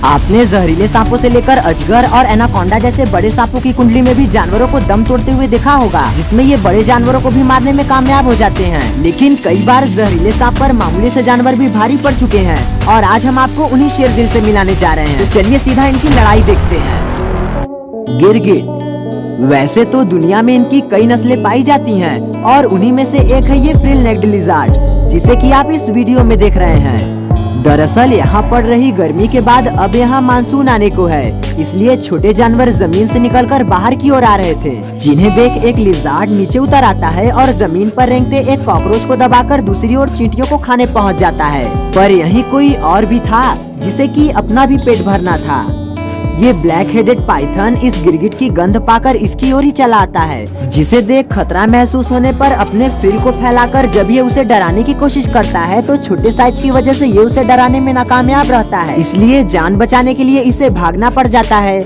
आपने जहरीले सांपों से लेकर अजगर और एनाकोंडा जैसे बड़े सांपों की कुंडली में भी जानवरों को दम तोड़ते हुए देखा होगा, जिसमें ये बड़े जानवरों को भी मारने में कामयाब हो जाते हैं। लेकिन कई बार जहरीले सांप पर मामूली से जानवर भी भारी पड़ चुके हैं और आज हम आपको उन्हीं शेरदिल से मिलाने जा रहे हैं। तो चलिए सीधा इनकी लड़ाई देखते हैं। गिरगिट। वैसे तो दुनिया में इनकी कई नस्लें पाई जाती हैं और उन्हीं में से एक है ये फ्रिल नेक्ड लिज़ार्ड, जिसे कि आप इस वीडियो में देख रहे हैं। दरअसल यहाँ पड़ रही गर्मी के बाद अब यहाँ मानसून आने को है, इसलिए छोटे जानवर जमीन से निकलकर बाहर की ओर आ रहे थे, जिन्हें देख एक लिज़ार्ड नीचे उतर आता है और जमीन पर रेंगते एक कॉकरोच को दबाकर दूसरी ओर चींटियों को खाने पहुँच जाता है। पर यहीं कोई और भी था जिसे कि अपना भी पेट भरना था। ये ब्लैक हेडेड पाइथन इस गिरगिट की गंध पाकर इसकी ओर ही चला आता है, जिसे देख खतरा महसूस होने पर अपने फ्रिल को फैलाकर जब ये उसे डराने की कोशिश करता है तो छोटे साइज की वजह से ये उसे डराने में नाकामयाब रहता है, इसलिए जान बचाने के लिए इसे भागना पड़ जाता है।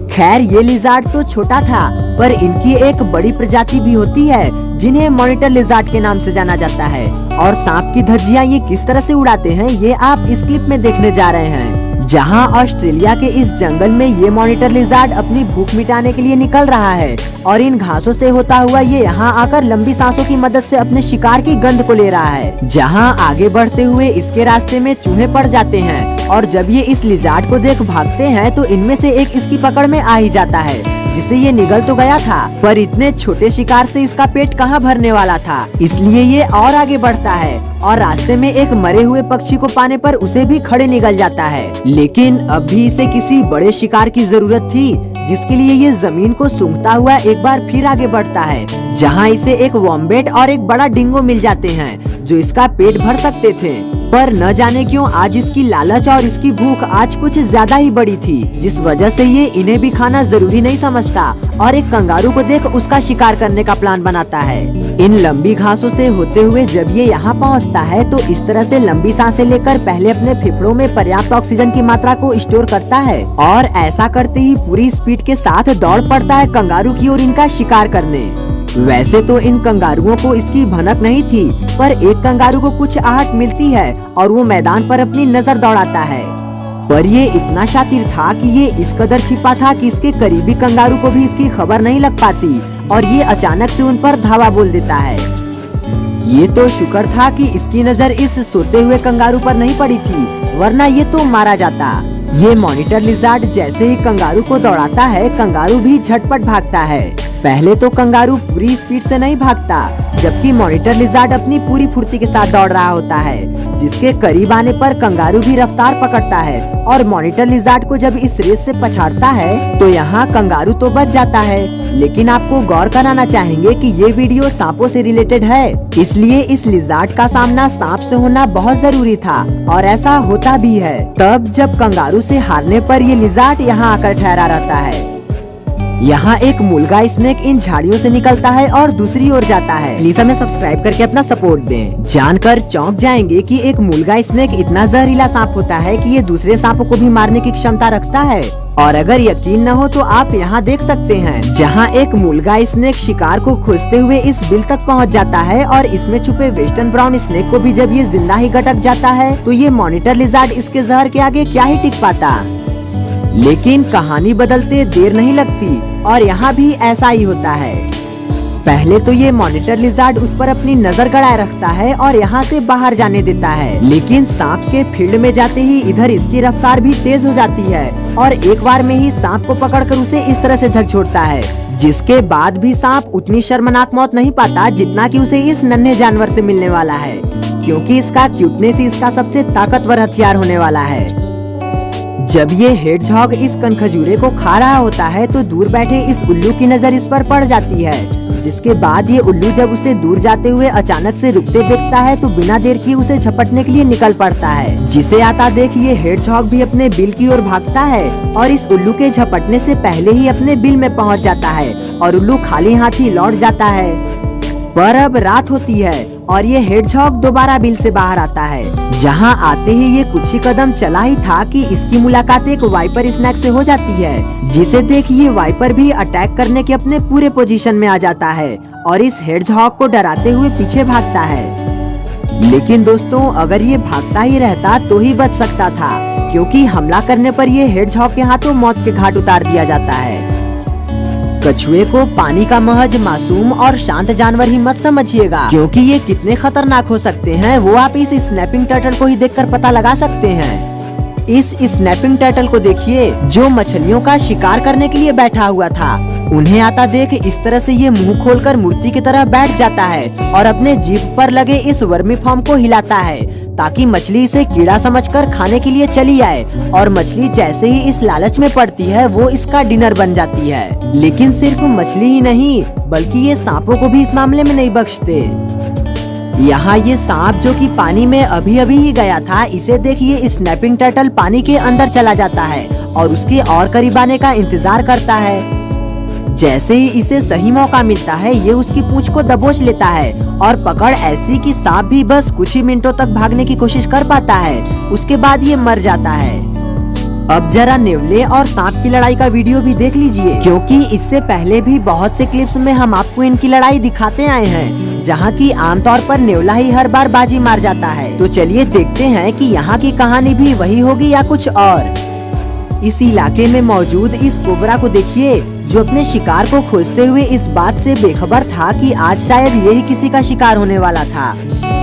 खैर ये लिज़ार्ड तो छोटा था, पर इनकी एक बड़ी प्रजाति भी होती है जिन्हें मॉनिटर लिज़ार्ड के नाम से जाना जाता है। और सांप की धज्जियां ये किस तरह से उड़ाते हैं ये आप इस क्लिप में देखने जा रहे हैं, जहां ऑस्ट्रेलिया के इस जंगल में ये मॉनिटर लिज़ार्ड अपनी भूख मिटाने के लिए निकल रहा है और इन घासों से होता हुआ ये यहाँ आकर लंबी सांसों की मदद से अपने शिकार की गंध को ले रहा है। जहां आगे बढ़ते हुए इसके रास्ते में चूहे पड़ जाते हैं और जब ये इस लिज़ार्ड को देख भागते हैं तो इनमें से एक इसकी पकड़ में आ ही जाता है, जिससे ये निगल तो गया था, पर इतने छोटे शिकार से इसका पेट कहाँ भरने वाला था, इसलिए ये और आगे बढ़ता है और रास्ते में एक मरे हुए पक्षी को पाने पर उसे भी खड़े निगल जाता है। लेकिन अब भी इसे किसी बड़े शिकार की जरूरत थी, जिसके लिए ये जमीन को सूंघता हुआ एक बार फिर आगे बढ़ता है, जहाँ इसे एक वॉम्बेट और एक बड़ा डिंगो मिल जाते हैं जो इसका पेट भर सकते थे। पर न जाने क्यों आज इसकी लालच और इसकी भूख आज कुछ ज्यादा ही बड़ी थी, जिस वजह से ये इन्हें भी खाना जरूरी नहीं समझता और एक कंगारू को देख उसका शिकार करने का प्लान बनाता है। इन लंबी घासों से होते हुए जब ये यहाँ पहुँचता है तो इस तरह से लंबी सांसें लेकर पहले अपने फेफड़ों में पर्याप्त ऑक्सीजन की मात्रा को स्टोर करता है और ऐसा करते ही पूरी स्पीड के साथ दौड़ पड़ता है कंगारू की ओर इनका शिकार करने। वैसे तो इन कंगारुओं को इसकी भनक नहीं थी, पर एक कंगारू को कुछ आहट मिलती है और वो मैदान पर अपनी नजर दौड़ाता है। पर ये इतना शातिर था कि ये इस कदर छिपा था कि इसके करीबी कंगारू को भी इसकी खबर नहीं लग पाती और ये अचानक से उन पर धावा बोल देता है। ये तो शुक्र था कि इसकी नजर इस सोते हुए कंगारू पर नहीं पड़ी थी, वरना ये तो मारा जाता। ये मॉनिटर लिज़ार्ड जैसे ही कंगारू को दौड़ाता है, कंगारू भी झटपट भागता है। पहले तो कंगारू पूरी स्पीड से नहीं भागता, जबकि मॉनिटर लिज़ार्ड अपनी पूरी फुर्ती के साथ दौड़ रहा होता है, जिसके करीब आने पर कंगारू भी रफ्तार पकड़ता है और मॉनिटर लिज़ार्ड को जब इस रेस से पछाड़ता है तो यहाँ कंगारू तो बच जाता है। लेकिन आपको गौर कराना चाहेंगे कि ये वीडियो सांपों से रिलेटेड है, इसलिए इस लिज़ार्ड का सामना सांप से होना बहुत जरूरी था और ऐसा होता भी है। तब जब कंगारू से हारने पर ये लिज़ार्ड यहाँ आकर ठहरा रहता है। यहाँ एक मुल्गा स्नेक इन झाड़ियों से निकलता है और दूसरी ओर जाता है। प्लीज हमें सब्सक्राइब करके अपना सपोर्ट दें। जानकर चौंक जाएंगे कि एक मुल्गा स्नेक इतना जहरीला सांप होता है कि ये दूसरे सांपों को भी मारने की क्षमता रखता है। और अगर यकीन न हो तो आप यहाँ देख सकते हैं, जहाँ एक मुल्गा स्नेक शिकार को खोजते हुए इस बिल तक पहुँच जाता है और इसमें छुपे वेस्टर्न ब्राउन स्नेक को भी जब ये जिंदा ही गटक जाता है तो ये मॉनिटर लिज़ार्ड इसके जहर के आगे क्या ही टिक पाता। लेकिन कहानी बदलते देर नहीं लगती और यहाँ भी ऐसा ही होता है। पहले तो ये मॉनिटर लिज़ार्ड उस पर अपनी नजर गड़ाए रखता है और यहाँ से बाहर जाने देता है, लेकिन सांप के फील्ड में जाते ही इधर इसकी रफ्तार भी तेज हो जाती है और एक बार में ही सांप को पकड़कर उसे इस तरह से झकझोरता है, जिसके बाद भी सांप उतनी शर्मनाक मौत नहीं पाता जितना कि उसे इस नन्हे जानवर से मिलने वाला है, क्योंकि इसका क्यूटनेस ही इसका सबसे ताकतवर हथियार होने वाला है। जब ये हेडजहॉग इस कनखजूरे को खा रहा होता है तो दूर बैठे इस उल्लू की नजर इस पर पड़ जाती है, जिसके बाद ये उल्लू जब उसे दूर जाते हुए अचानक से रुकते देखता है तो बिना देर किए उसे झपटने के लिए निकल पड़ता है, जिसे आता देख ये हेडजहॉग भी अपने बिल की ओर भागता है और इस उल्लू के झपटने से पहले ही अपने बिल में पहुंच जाता है और उल्लू खाली हाथ ही लौट जाता है। पर अब रात होती है और ये हेडजहॉग दोबारा बिल से बाहर आता है, जहां आते ही ये कुछ ही कदम चला ही था कि इसकी मुलाकात एक वाइपर स्नैक से हो जाती है, जिसे देख ये वाइपर भी अटैक करने के अपने पूरे पोजीशन में आ जाता है और इस हेडजहॉग को डराते हुए पीछे भागता है। लेकिन दोस्तों, अगर ये भागता ही रहता तो ही बच सकता था, क्योंकि हमला करने पर ये हेडजहॉग के हाथों मौत के घाट उतार दिया जाता है। कछुए को पानी का महज मासूम और शांत जानवर ही मत समझिएगा, क्योंकि ये कितने खतरनाक हो सकते हैं वो आप इस स्नैपिंग टर्टल को ही देखकर पता लगा सकते हैं। इस स्नैपिंग टर्टल को देखिए, जो मछलियों का शिकार करने के लिए बैठा हुआ था। उन्हें आता देख इस तरह से ये मुंह खोलकर मूर्ति की तरह बैठ जाता है और अपने जीभ पर लगे इस वर्मी फॉर्म को हिलाता है ताकि मछली इसे कीड़ा समझकर खाने के लिए चली आए, और मछली जैसे ही इस लालच में पड़ती है वो इसका डिनर बन जाती है। लेकिन सिर्फ मछली ही नहीं बल्कि ये सांपों को भी इस मामले में नहीं बख्शते। यहाँ ये सांप जो कि पानी में अभी अभी ही गया था, इसे देखिए स्नैपिंग टर्टल पानी के अंदर चला जाता है और उसके और करीब आने का इंतजार करता है। जैसे ही इसे सही मौका मिलता है ये उसकी पूंछ को दबोच लेता है और पकड़ ऐसी कि सांप भी बस कुछ ही मिनटों तक भागने की कोशिश कर पाता है, उसके बाद ये मर जाता है। अब जरा नेवले और सांप की लड़ाई का वीडियो भी देख लीजिए, क्योंकि इससे पहले भी बहुत से क्लिप्स में हम आपको इनकी लड़ाई दिखाते आए हैं, जहाँ की आमतौर पर नेवला ही हर बार बाजी मार जाता है। तो चलिए देखते हैं कि यहाँ की कहानी भी वही होगी या कुछ और। इस इलाके में मौजूद इस कोबरा को देखिए, जो अपने शिकार को खोजते हुए इस बात से बेखबर था कि आज शायद यही किसी का शिकार होने वाला था,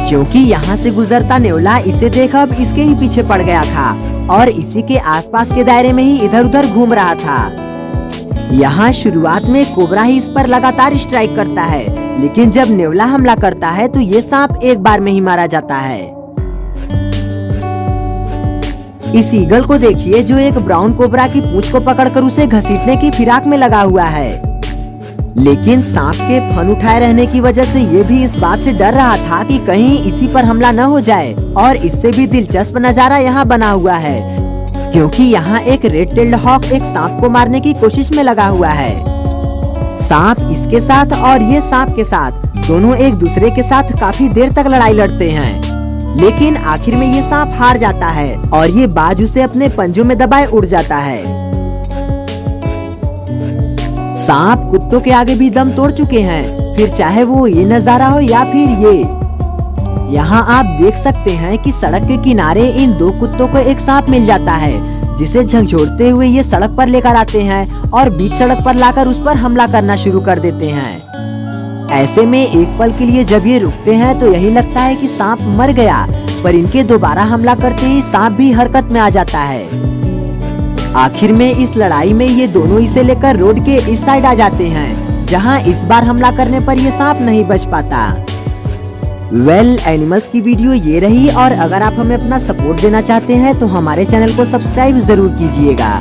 क्योंकि यहाँ से गुजरता नेवला इसे देख अब इसके ही पीछे पड़ गया था और इसी के आसपास के दायरे में ही इधर उधर घूम रहा था। यहाँ शुरुआत में कोबरा ही इस पर लगातार स्ट्राइक करता है, लेकिन जब नेवला हमला करता है तो ये सांप एक बार में ही मारा जाता है। इस ईगल को देखिए, जो एक ब्राउन कोबरा की पूंछ को पकड़कर उसे घसीटने की फिराक में लगा हुआ है, लेकिन सांप के फन उठाए रहने की वजह से ये भी इस बात से डर रहा था कि कहीं इसी पर हमला न हो जाए। और इससे भी दिलचस्प नजारा यहाँ बना हुआ है, क्योंकि यहाँ एक रेड टेल्ड हॉक एक सांप को मारने की कोशिश में लगा हुआ है। सांप इसके साथ और ये सांप के साथ दोनों एक दूसरे के साथ काफी देर तक लड़ाई लड़ते हैं, लेकिन आखिर में ये सांप हार जाता है और ये बाज उसे अपने पंजों में दबाए उड़ जाता है। सांप कुत्तों के आगे भी दम तोड़ चुके हैं, फिर चाहे वो ये नजारा हो या फिर ये। यहाँ आप देख सकते हैं कि सड़क के किनारे इन दो कुत्तों को एक सांप मिल जाता है, जिसे झकझोरते हुए ये सड़क पर लेकर आते हैं और बीच सड़क पर लाकर उस पर हमला करना शुरू कर देते हैं। ऐसे में एक पल के लिए जब ये रुकते हैं तो यही लगता है कि सांप मर गया, पर इनके दोबारा हमला करते ही सांप भी हरकत में आ जाता है। आखिर में इस लड़ाई में ये दोनों इसे लेकर रोड के इस साइड आ जाते हैं, जहां इस बार हमला करने पर ये सांप नहीं बच पाता। वेल, एनिमल्स की वीडियो ये रही, और अगर आप हमें अपना सपोर्ट देना चाहते हैं तो हमारे चैनल को सब्सक्राइब जरूर कीजिएगा।